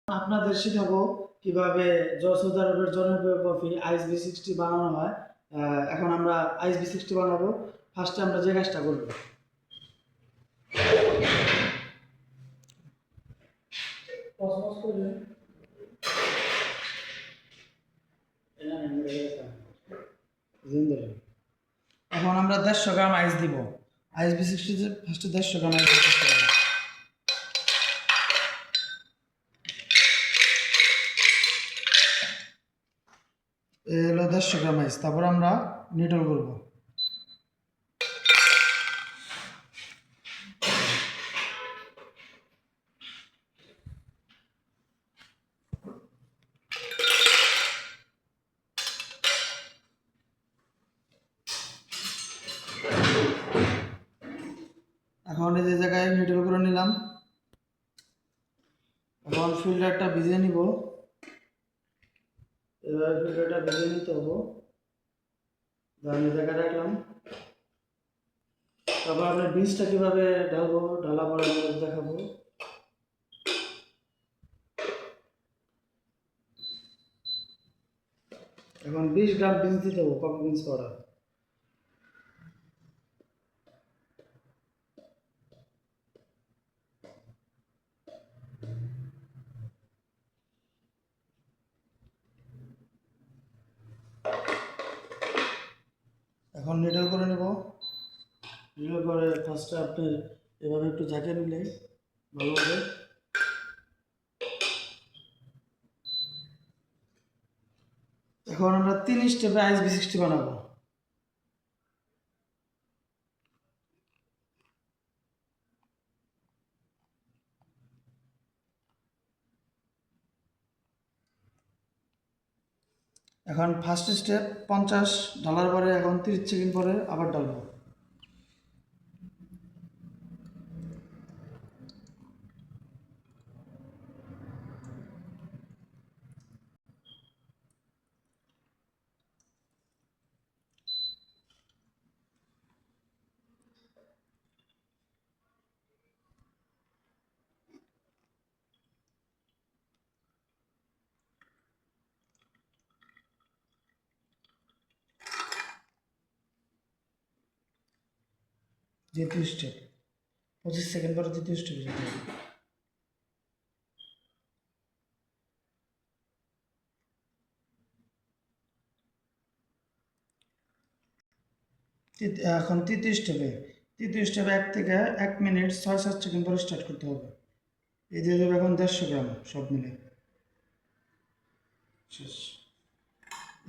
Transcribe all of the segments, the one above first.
আপনাদের শেখাবো কিভাবে সৌদি আরবের জনপ্রিয় কফি আইস বি 60 বানানো হয়। এখন আমরা আইস বি 60 বানাবো। ফার্স্টে আমরা যে কাজটা করবো, এখন আমরা 150 গ্রাম আইস দিব। আইস বি 60 ফার্স্টে 150 গ্রাম আইস দিতে হবে। এই হলো 150 গ্রাম আইস। তারপর আমরা নিডল করবো। এখন এই যে জায়গায় নিডল করে নিলাম। এখন ফিল্টারটা ভিজিয়ে নিব। এবার ফিল্টারটা ভিজিয়ে নিতে হবো। জায়গায় রাখলাম। তারপর আমরা বীজটা কিভাবে ঢালবো, ঢালা পরে দেখাবো। এখন 20 গ্রাম বীজ দিতে হবো, কফি বিনস পাউডার। এখন নিডল করে নেব। নিডল করে ফার্স্টে আপনি এভাবে একটু ঝাঁকে নিলে ভালোভাবে। এখন আমরা 3 স্টেপে আইস বি 60 বানাবো। এখন ফার্স্ট স্টেপ 50 ঢালার পরে এখন 30 সেকেন্ড পরে আবার ঢালবো। দ্বিতীয় স্টেপ 25 সেকেন্ড পরে দ্বিতীয় স্টেপে যেতে হবে। এখন তৃতীয় স্টেপে 1 থেকে 1 মিনিট 6-7 সেকেন্ড পরে স্টার্ট করতে হবে। এই দিয়ে দেবে এখন 150 গ্রাম সব মিলে শেষ।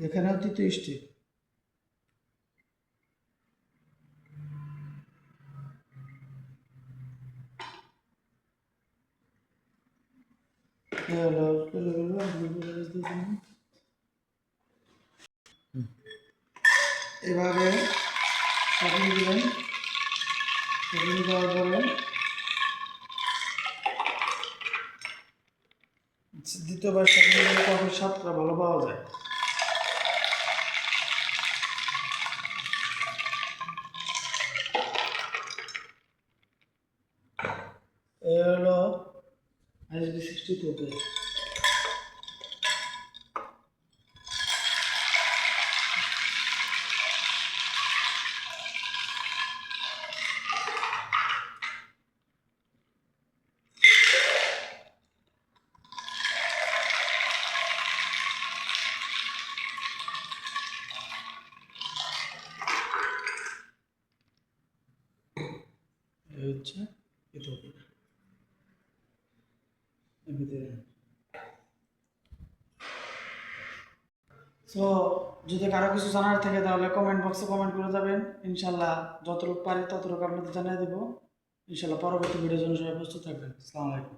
এখানেও তৃতীয় স্টেপ। এভাবে চাটনি দিবেন। চাটনি দেওয়ার পরে দ্বিতীয়বার চাটনি দিলে কফির স্বাদটা ভালো পাওয়া যায়। এই হলো আইস বি 60 থেকে। হচ্ছে সো যদি কারো কিছু জানার থাকে তাহলে কমেন্ট বক্সে কমেন্ট করে যাবেন। ইনশাল্লাহ যতটুকু পারি ততটুকু আপনাদের জানিয়ে দেবো। ইনশাল্লাহ পরবর্তী ভিডিওর জন্য সবাই প্রস্তুত থাকবেন। আসসালামু আলাইকুম।